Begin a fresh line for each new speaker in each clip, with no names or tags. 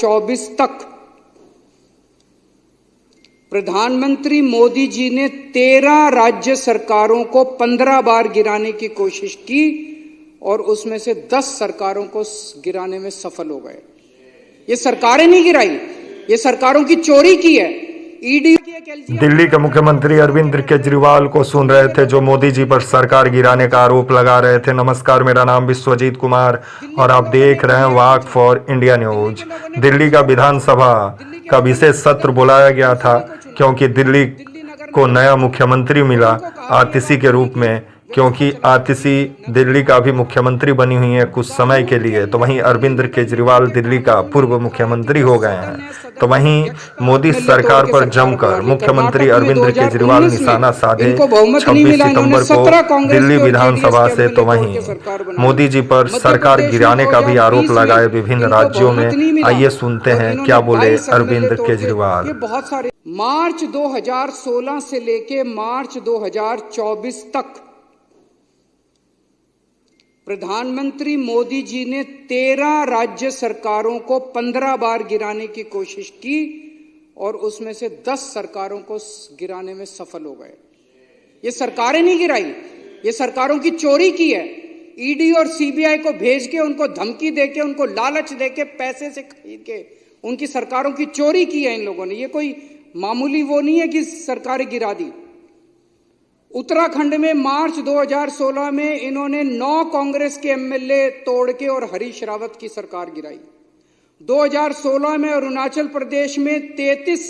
2024 तक प्रधानमंत्री मोदी जी ने 13 राज्य सरकारों को 15 बार गिराने की कोशिश की और उसमें से 10 सरकारों को गिराने में सफल हो गए। ये सरकारें नहीं गिराई, ये सरकारों की चोरी की है। ईडी
दिल्ली के मुख्यमंत्री अरविंद केजरीवाल को सुन रहे थे, जो मोदी जी पर सरकार गिराने का आरोप लगा रहे थे। नमस्कार, मेरा नाम विश्वजीत कुमार और आप देख रहे हैं walk for India news. Delhi का विधानसभा का विशेष सत्र बुलाया गया था क्योंकि दिल्ली को नया मुख्यमंत्री मिला आतिशी के रूप में, क्योंकि आतिशी दिल्ली का भी मुख्यमंत्री बनी हुई है कुछ समय के लिए। तो वहीं अरविंद केजरीवाल दिल्ली का पूर्व मुख्यमंत्री हो गए हैं। तो वहीं मोदी सरकार पर जमकर मुख्यमंत्री अरविंद केजरीवाल निशाना साधे 26 सितंबर को दिल्ली विधानसभा से। तो वहीं मोदी जी पर सरकार गिराने का भी आरोप लगाए विभिन्न राज्यों में। आइए सुनते हैं क्या बोले अरविंद केजरीवाल।
बहुत सारे मार्च 2016 से लेके मार्च 2024 तक प्रधानमंत्री मोदी जी ने 13 राज्य सरकारों को 15 बार गिराने की कोशिश की और उसमें से 10 सरकारों को गिराने में सफल हो गए। ये सरकारें नहीं गिराई, ये सरकारों की चोरी की है। ईडी और सीबीआई को भेज के, उनको धमकी देके, उनको लालच देके, पैसे से खरीद के उनकी सरकारों की चोरी की है इन लोगों ने। ये कोई मामूली वो नहीं है कि सरकारें गिरा दी। उत्तराखंड में मार्च 2016 में इन्होंने 9 कांग्रेस के एमएलए तोड़ के और हरीश रावत की सरकार गिराई। 2016 में अरुणाचल प्रदेश में 33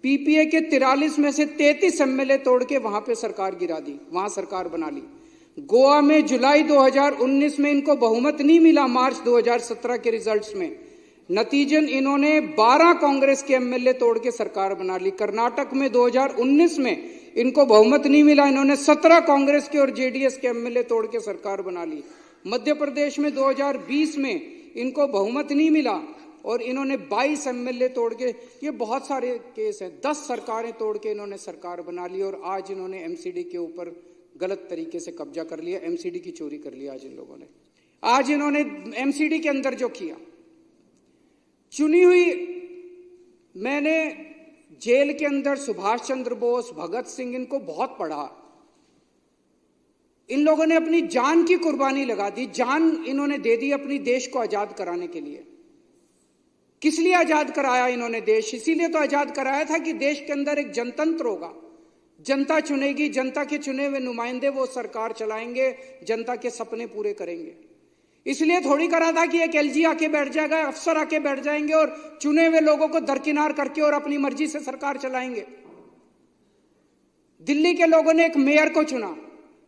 पीपीए के 43 में से 33 एमएलए तोड़ के वहां पे सरकार गिरा दी, वहां सरकार बना ली। गोवा में जुलाई 2019 में इनको बहुमत नहीं मिला मार्च 2017 के रिजल्ट्स में, नतीजन इन्होंने 12 कांग्रेस के एमएलए तोड़ के सरकार बना ली। कर्नाटक में 2019 में इनको बहुमत नहीं मिला, इन्होंने 17 कांग्रेस के और जेडीएस के एमएलए तोड़ के सरकार बना ली। मध्य प्रदेश में 2020 में इनको बहुमत नहीं मिला और इन्होंने 22 एमएलए तोड़ के, ये बहुत सारे केस हैं, 10 सरकारें तोड़ के इन्होंने सरकार बना ली। और आज इन्होंने एमसीडी के ऊपर गलत तरीके से कब्जा कर लिया, एमसीडी की चोरी कर लिया आज इन लोगों ने। आज इन्होंने एमसीडी के अंदर जो किया, चुनी हुई, मैंने जेल के अंदर सुभाष चंद्र बोस, भगत सिंह, इनको बहुत पढ़ा। इन लोगों ने अपनी जान की कुर्बानी लगा दी, जान इन्होंने दे दी अपनी देश को आजाद कराने के लिए। किस लिए आजाद कराया इन्होंने देश? इसीलिए तो आजाद कराया था कि देश के अंदर एक जनतंत्र होगा, जनता चुनेगी, जनता के चुने हुए नुमाइंदे वो सरकार चलाएंगे, जनता के सपने पूरे करेंगे। इसलिए थोड़ी करा था कि एक एलजी आके बैठ जाएगा, अफसर आके बैठ जाएंगे और चुने हुए लोगों को दरकिनार करके और अपनी मर्जी से सरकार चलाएंगे। दिल्ली के लोगों ने एक मेयर को चुना,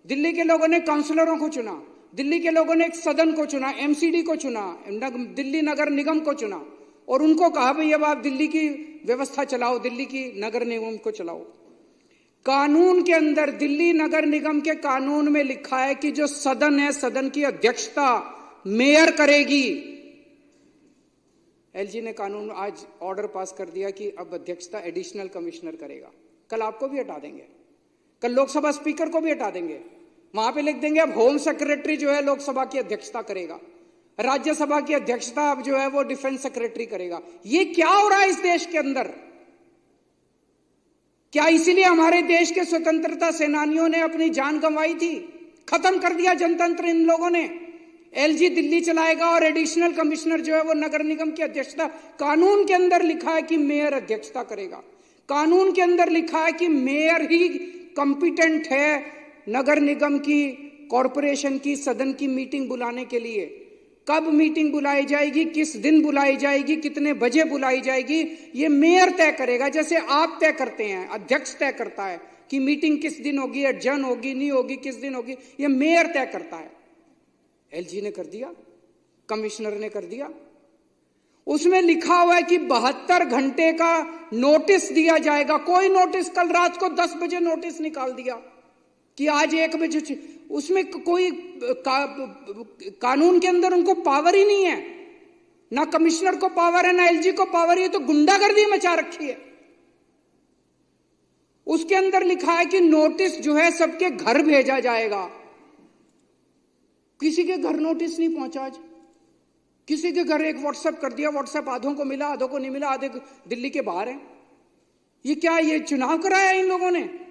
दिल्ली के लोगों ने काउंसलरों को चुना, दिल्ली के लोगों ने एक सदन को चुना, एमसीडी को चुना, दिल्ली नगर निगम को चुना और उनको कहा भाई अब आप दिल्ली की व्यवस्था चलाओ, दिल्ली की नगर निगम को चलाओ। कानून के अंदर, दिल्ली नगर निगम के कानून में लिखा है कि जो सदन है, सदन की अध्यक्षता मेयर करेगी। एलजी ने कानून आज ऑर्डर पास कर दिया कि अब अध्यक्षता एडिशनल कमिश्नर करेगा। कल आपको भी हटा देंगे, कल लोकसभा स्पीकर को भी हटा देंगे, वहां पे लिख देंगे अब होम सेक्रेटरी जो है लोकसभा की अध्यक्षता करेगा, राज्यसभा की अध्यक्षता अब जो है वो डिफेंस सेक्रेटरी करेगा। ये क्या हो रहा है इस देश के अंदर? क्या इसीलिए हमारे देश के स्वतंत्रता सेनानियों ने अपनी जान गंवाई थी? खत्म कर दिया जनतंत्र इन लोगों ने। एलजी दिल्ली चलाएगा और एडिशनल कमिश्नर जो है वो नगर निगम की अध्यक्षता, कानून के अंदर लिखा है कि मेयर अध्यक्षता करेगा, कानून के अंदर लिखा है कि मेयर ही कॉम्पिटेंट है नगर निगम की, कॉरपोरेशन की, सदन की मीटिंग बुलाने के लिए। कब मीटिंग बुलाई जाएगी, किस दिन बुलाई जाएगी, कितने बजे बुलाई जाएगी, ये मेयर तय करेगा। जैसे आप तय करते हैं, अध्यक्ष तय करता है कि मीटिंग किस दिन होगी, एडजर्न होगी, नहीं होगी, किस दिन होगी, ये मेयर तय करता है। एलजी ने कर दिया, कमिश्नर ने कर दिया। उसमें लिखा हुआ है कि 72 घंटे का नोटिस दिया जाएगा। कोई नोटिस, कल रात को 10 बजे नोटिस निकाल दिया कि आज 1 बजे, उसमें कोई कानून के अंदर उनको पावर ही नहीं है, ना कमिश्नर को पावर है, ना एलजी को पावर है। तो गुंडागर्दी मचा रखी है। उसके अंदर लिखा है कि नोटिस जो है सबके घर भेजा जाएगा। किसी के घर नोटिस नहीं पहुंचा आज। किसी के घर एक व्हाट्सएप कर दिया, व्हाट्सएप आधों को मिला, आधों को नहीं मिला, आधे दिल्ली के बाहर हैं। ये क्या, ये चुनाव कराया इन लोगों ने?